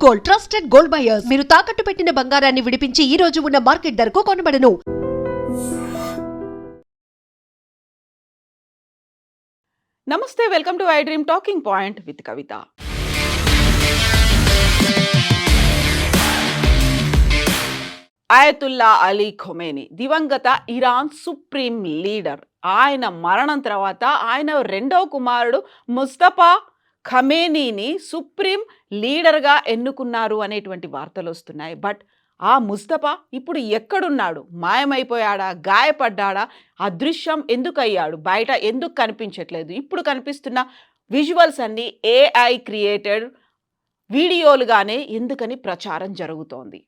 Gold, trusted gold buyers. మీరు తాకట్టు పెట్టిన బంగారాన్ని విడిపించి ఈ రోజు ఉన్న మార్కెట్ ధరకు కొనబడను. నమస్తే, welcome to I dream talking point with Kavitha. ఆయతుల్లా Ali Khomeini, దివంగత ఇరాన్ సుప్రీం లీడర్. ఆయన మరణం తర్వాత ఆయన రెండవ కుమారుడు ముస్తఫా ఖమేనీని సుప్రీం లీడర్గా ఎన్నుకున్నారు అనేటువంటి వార్తలు వస్తున్నాయి. బట్ ఆ ముస్తఫా ఇప్పుడు ఎక్కడున్నాడు? మాయమైపోయాడా? గాయపడ్డాడా? అదృశ్యం ఎందుకు అయ్యాడు? బయట ఎందుకు కనిపించట్లేదు? ఇప్పుడు కనిపిస్తున్న విజువల్స్ అన్నీ ఏఐ క్రియేటెడ్ వీడియోలుగానే ఎందుకని ప్రచారం జరుగుతోంది?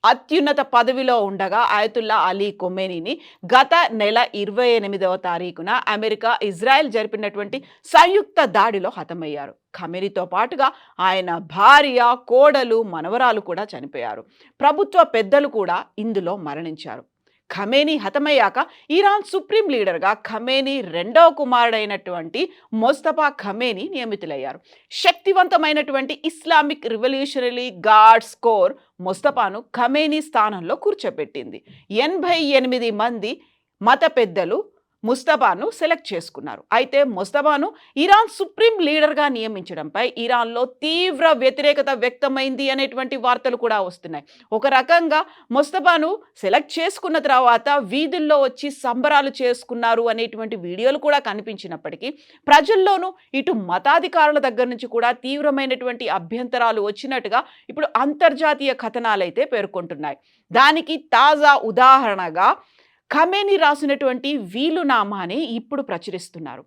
అత్యున్నత పదవిలో ఉండగా ఆయతుల్లా అలీ ఖొమేనీని గత నెల 28వ తారీఖున అమెరికా, ఇజ్రాయెల్ జరిపినటువంటి సంయుక్త దాడిలో హతమయ్యారు. ఖమేనీతో పాటుగా ఆయన భార్య, కోడలు, మనవరాలు కూడా చనిపోయారు. ప్రభుత్వ పెద్దలు కూడా ఇందులో మరణించారు. ఖమేనీ హతమయ్యాక ఇరాన్ సుప్రీం లీడర్గా ఖమేనీ రెండవ కుమారుడైనటువంటి ముస్తఫా ఖమేనీ నియమితులయ్యారు. శక్తివంతమైనటువంటి ఇస్లామిక్ రివల్యూషనరీ గార్డ్స్ కోర్ ముస్తఫాను ఖమేనీ స్థానంలో కూర్చోబెట్టింది. 88 మంది మత పెద్దలు ముస్తఫాను సెలెక్ట్ చేసుకున్నారు. అయితే ముస్తఫాను ఇరాన్ సుప్రీం లీడర్గా నియమించడంపై ఇరాన్లో తీవ్ర వ్యతిరేకత వ్యక్తమైంది అనేటువంటి వార్తలు కూడా వస్తున్నాయి. ఒక రకంగా ముస్తఫాను సెలెక్ట్ చేసుకున్న తర్వాత వీధుల్లో వచ్చి సంబరాలు చేసుకున్నారు అనేటువంటి వీడియోలు కూడా కనిపించినప్పటికీ ప్రజల్లోనూ ఇటు మతాధికారుల దగ్గర నుంచి కూడా తీవ్రమైనటువంటి అభ్యంతరాలు వచ్చినట్టుగా ఇప్పుడు అంతర్జాతీయ కథనాలైతే పేర్కొంటున్నాయి. దానికి తాజా ఉదాహరణగా ఖమేనీ రాసినటువంటి వీలునామాని ఇప్పుడు ప్రచురిస్తున్నారు.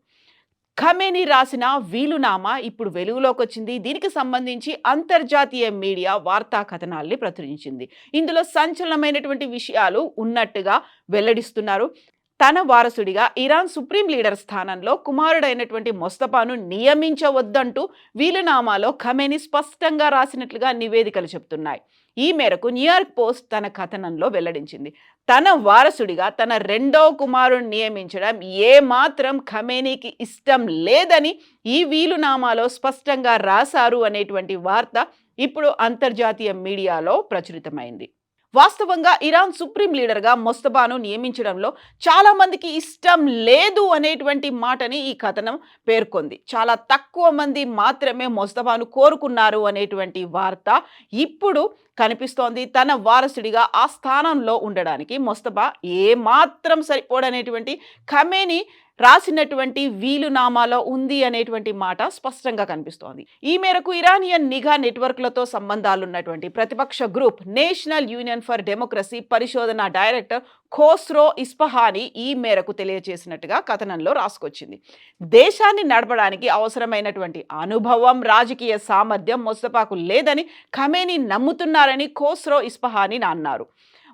ఖమేనీ రాసిన వీలునామా ఇప్పుడు వెలుగులోకి వచ్చింది. దీనికి సంబంధించి అంతర్జాతీయ మీడియా వార్తా కథనాల్ని ప్రచురించింది. ఇందులో సంచలనమైనటువంటి విషయాలు ఉన్నట్టుగా వెల్లడిస్తున్నారు. తన వారసుడిగా ఇరాన్ సుప్రీం లీడర్ స్థానంలో కుమారుడైనటువంటి ముస్తఫాను నియమించవద్దంటూ వీలునామాలో ఖమేనీ స్పష్టంగా రాసినట్లుగా నివేదికలు చెబుతున్నాయి. ఈ మేరకు న్యూయార్క్ పోస్ట్ తన కథనంలో వెల్లడించింది. తన వారసుడిగా తన రెండో కుమారుడిని నియమించడం ఏమాత్రం ఖమేనీకి ఇష్టం లేదని ఈ వీలునామాలో స్పష్టంగా రాశారు అనేటువంటి వార్త ఇప్పుడు అంతర్జాతీయ మీడియాలో ప్రచురితమైంది. వాస్తవంగా ఇరాన్ సుప్రీం లీడర్గా ముస్తఫాను నియమించడంలో చాలా మందికి ఇష్టం లేదు అనేటువంటి మాటని ఈ కథనం పేర్కొంది. చాలా తక్కువ మంది మాత్రమే ముస్తఫాను కోరుకున్నారు అనేటువంటి వార్త ఇప్పుడు కనిపిస్తోంది. తన వారసుడిగా ఆ స్థానంలో ఉండడానికి ముస్తఫా ఏమాత్రం సరిపోడనేటువంటి ఖమేనీ రాసినటువంటి వీలునామాలో ఉంది అనేటువంటి మాట స్పష్టంగా కనిపిస్తోంది. ఈ మేరకు ఇరానియన్ నిఘా నెట్వర్క్లతో సంబంధాలున్నటువంటి ప్రతిపక్ష group national union for democracy పరిశోధన డైరెక్టర్ ఖోస్రో ఇస్ఫహానీ ఈ మేరకు తెలియజేసినట్టుగా కథనంలో రాసుకొచ్చింది. దేశాన్ని నడపడానికి అవసరమైనటువంటి అనుభవం, రాజకీయ సామర్థ్యం ముస్తఫాకు లేదని ఖమేనీ నమ్ముతున్నారని ఖోస్రో ఇస్ఫహానీ అన్నారు.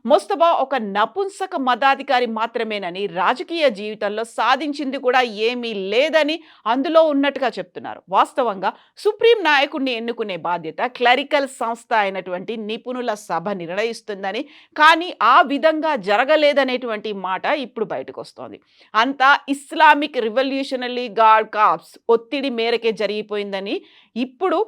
ముస్తఫా ఒక నపుంసక మతాధికారి మాత్రమేనని, రాజకీయ జీవితంలో సాధించింది కూడా ఏమీ లేదని అందులో ఉన్నట్టుగా చెప్తున్నారు. వాస్తవంగా సుప్రీం నాయకుడిని ఎన్నుకునే బాధ్యత క్లరికల్ సంస్థ అయినటువంటి నిపుణుల సభ నిర్ణయిస్తుందని, కానీ ఆ విధంగా జరగలేదనేటువంటి మాట ఇప్పుడు బయటకు వస్తోంది. అంతా ఇస్లామిక్ రివల్యూషనరీ గార్డ్ కార్ప్స్ ఒత్తిడి మేరకే జరిగిపోయిందని ఇప్పుడు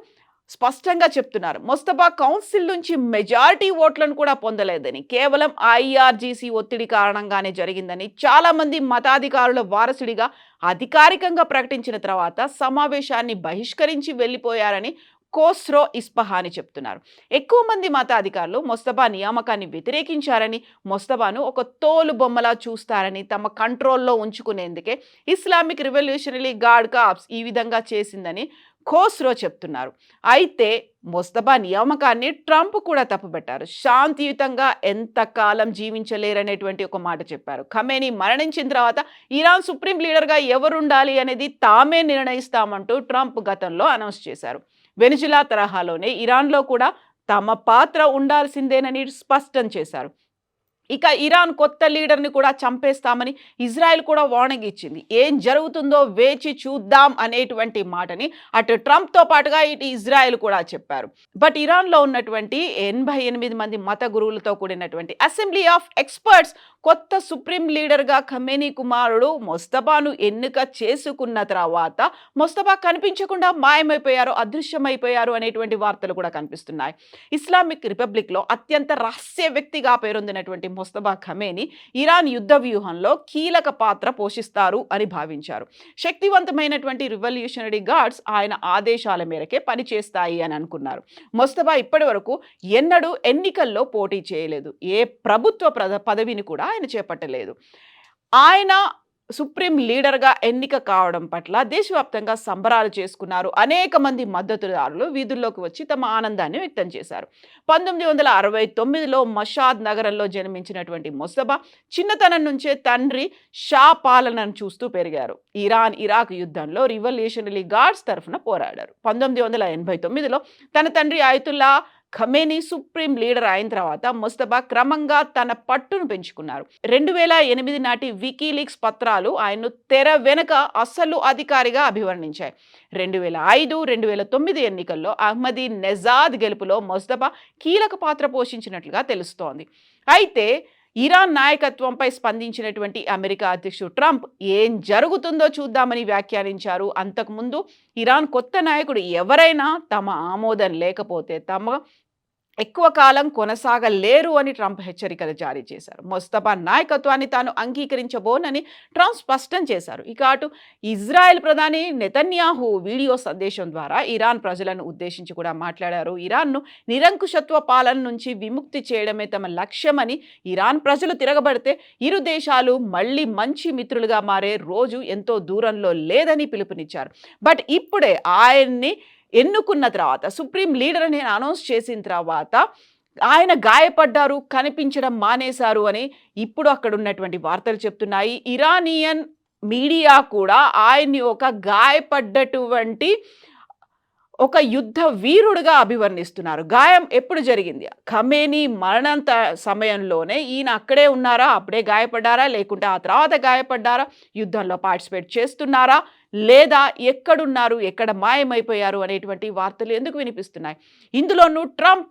స్పష్టంగా చెప్తున్నారు. ముస్తఫా కౌన్సిల్ నుంచి మెజారిటీ ఓట్లను కూడా పొందలేదని, కేవలం ఐఆర్జీసీ ఒత్తిడి కారణంగానే జరిగిందని, చాలామంది మతాధికారుల వారసుడిగా అధికారికంగా ప్రకటించిన తర్వాత సమావేశాన్ని బహిష్కరించి వెళ్ళిపోయారని ఖోస్రో ఇస్ఫహానీ చెప్తున్నారు. ఎక్కువ మంది మతాధికారులు ముస్తఫా నియామకాన్ని వ్యతిరేకించారని, ముస్తఫాను ఒక తోలు బొమ్మలా చూస్తారని, తమ కంట్రోల్లో ఉంచుకునేందుకే ఇస్లామిక్ రివల్యూషనరీ గార్డ్ కార్ప్స్ ఈ విధంగా చేసిందని ఖోస్రో చెప్తున్నారు. అయితే ముస్తఫా నియామకాన్ని ట్రంప్ కూడా తప్పుపెట్టారు. శాంతియుతంగా ఎంతకాలం జీవించలేరనేటువంటి ఒక మాట చెప్పారు. ఖమేనీ మరణించిన తర్వాత ఇరాన్ సుప్రీం లీడర్గా ఎవరుండాలి అనేది తామే నిర్ణయిస్తామంటూ ట్రంప్ గతంలో అనౌన్స్ చేశారు. వెనిజులా తరహాలోనే ఇరాన్లో కూడా తమ పాత్ర ఉండాల్సిందేనని స్పష్టం చేశారు. ఇక ఇరాన్ కొత్త లీడర్ని కూడా చంపేస్తామని ఇజ్రాయెల్ కూడా వార్నింగ్ ఇచ్చింది. ఏం జరుగుతుందో వేచి చూద్దాం అనేటువంటి మాటని అటు ట్రంప్తో పాటుగా ఇటు ఇజ్రాయెల్ కూడా చెప్పారు. బట్ ఇరాన్లో ఉన్నటువంటి 88 మంది మత గురువులతో కూడినటువంటి అసెంబ్లీ ఆఫ్ ఎక్స్పర్ట్స్ కొత్త సుప్రీం లీడర్గా ఖమేనీ కుమారుడు మొస్తఫాను ఎన్నిక చేసుకున్న తర్వాత మొస్తఫా కనిపించకుండా మాయమైపోయారు, అదృశ్యమైపోయారు అనేటువంటి వార్తలు కూడా కనిపిస్తున్నాయి. ఇస్లామిక్ రిపబ్లిక్లో అత్యంత రహస్య వ్యక్తిగా పేరొందినటువంటి మొస్తఫా ఖమేనీ ఇరాన్ యుద్ధ వ్యూహంలో కీలక పాత్ర పోషిస్తారు అని భావించారు. శక్తివంతమైనటువంటి రివల్యూషనరీ గార్డ్స్ ఆయన ఆదేశాల మేరకే పనిచేస్తాయి అని అనుకున్నారు. మొస్తఫా ఇప్పటి వరకు ఎన్నడూ ఎన్నికల్లో పోటీ చేయలేదు, ఏ ప్రభుత్వ పదవిని కూడా ఆయన చేపట్టలేదు. ఆయన సుప్రీం లీడర్గా ఎన్నిక కావడం పట్ల దేశవ్యాప్తంగా సంబరాలు చేసుకున్నారు. అనేక మంది మద్దతుదారులు వీధుల్లోకి వచ్చి తమ ఆనందాన్ని వ్యక్తం చేశారు. 1969లో మషాద్ నగరంలో జన్మించినటువంటి మొస్తఫా చిన్నతనం నుంచే తండ్రి షా పాలనను చూస్తూ పెరిగారు. ఇరాన్ ఇరాక్ యుద్ధంలో రివల్యూషనరీ గార్డ్స్ తరఫున పోరాడారు. 1989లో తన తండ్రి అయతుల్లా ఖమేనీ సుప్రీం లీడర్ అయిన తర్వాత మొస్తఫా క్రమంగా తన పట్టును పెంచుకున్నారు. 2008 నాటి వికీలీక్స్ పత్రాలు ఆయన్ను తెర వెనుక అసలు అధికారిగా అభివర్ణించాయి. 2005, 2009 ఎన్నికల్లో అహ్మదీ నెజాద్ గెలుపులో మొస్తఫా కీలక పాత్ర పోషించినట్లుగా తెలుస్తోంది. అయితే ఇరాన్ నాయకత్వంపై స్పందించినటువంటి అమెరికా అధ్యక్షుడు ట్రంప్ ఏం జరుగుతుందో చూద్దామని వ్యాఖ్యానించారు. అంతకుముందు ఇరాన్ కొత్త నాయకుడు ఎవరైనా తమ ఆమోదం లేకపోతే తమ ఎక్కువ కాలం కొనసాగలేరు అని ట్రంప్ హెచ్చరికలు జారీ చేశారు. మొస్తఫా నాయకత్వాన్ని తాను అంగీకరించబోనని ట్రంప్ స్పష్టం చేశారు. ఇక అటు ఇజ్రాయెల్ ప్రధాని నెతన్యాహు వీడియో సందేశం ద్వారా ఇరాన్ ప్రజలను ఉద్దేశించి కూడా మాట్లాడారు. ఇరాన్ను నిరంకుశత్వ పాలన నుంచి విముక్తి చేయడమే తమ లక్ష్యమని, ఇరాన్ ప్రజలు తిరగబడితే ఇరు దేశాలు మళ్ళీ మంచి మిత్రులుగా మారే రోజు ఎంతో దూరంలో లేదని పిలుపునిచ్చారు. బట్ ఇప్పుడే ఆయన్ని ఎన్నుకున్న తర్వాత సుప్రీం లీడర్ అని అనౌన్స్ చేసిన తర్వాత ఆయన గాయపడ్డారు, కనిపించడం మానేశారు అని ఇప్పుడు అక్కడ ఉన్నటువంటి వార్తలు చెప్తున్నాయి. ఇరానియన్ మీడియా కూడా ఆయన్ని ఒక గాయపడ్డటువంటి ఒక యుద్ధ వీరుడుగా అభివర్ణిస్తున్నారు. గాయం ఎప్పుడు జరిగింది? ఖమేనీ మరణంత సమయంలోనే ఈయన అక్కడే ఉన్నారా, అప్పుడే గాయపడ్డారా, లేకుంటే ఆ తర్వాత గాయపడ్డారా, యుద్ధంలో పార్టిసిపేట్ చేస్తున్నారా, లేదా ఎక్కడున్నారు, ఎక్కడ మాయమైపోయారు అనేటువంటి వార్తలు ఎందుకు వినిపిస్తున్నాయి? ఇందులోనూ ట్రంప్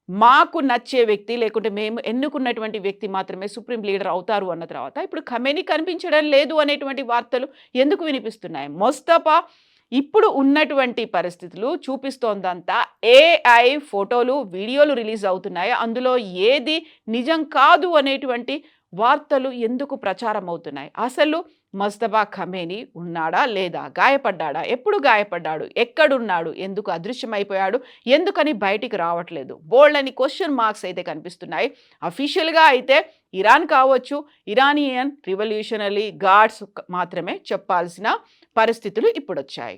మాకు నచ్చే వ్యక్తి లేకుంటే మేము ఎన్నుకున్నటువంటి వ్యక్తి మాత్రమే సుప్రీం లీడర్ అవుతారు అన్న తర్వాత ఇప్పుడు ఖమేనీ కనిపించడం లేదు అనేటువంటి వార్తలు ఎందుకు వినిపిస్తున్నాయి? మొస్తఫా ఇప్పుడు ఉన్నటువంటి పరిస్థితులు చూపిస్తోందంతా ఏఐ ఫోటోలు, వీడియోలు రిలీజ్ అవుతున్నాయి. అందులో ఏది నిజం కాదు అనేటువంటి వార్తలు ఎందుకు ప్రచారం అవుతున్నాయి? అసలు మొస్తఫా ఖమేనీ ఉన్నాడా లేదా? గాయపడ్డాడా? ఎప్పుడు గాయపడ్డాడు? ఎక్కడున్నాడు? ఎందుకు అదృశ్యమైపోయాడు? ఎందుకని బయటికి రావట్లేదు? బోల్డని క్వశ్చన్ మార్క్స్ అయితే కనిపిస్తున్నాయి. అఫీషియల్గా అయితే ఇరాన్ కావచ్చు, ఇరానియన్ రివల్యూషనరీ గార్డ్స్ మాత్రమే చెప్పాల్సిన పరిస్థితులు ఇప్పుడు వచ్చాయి.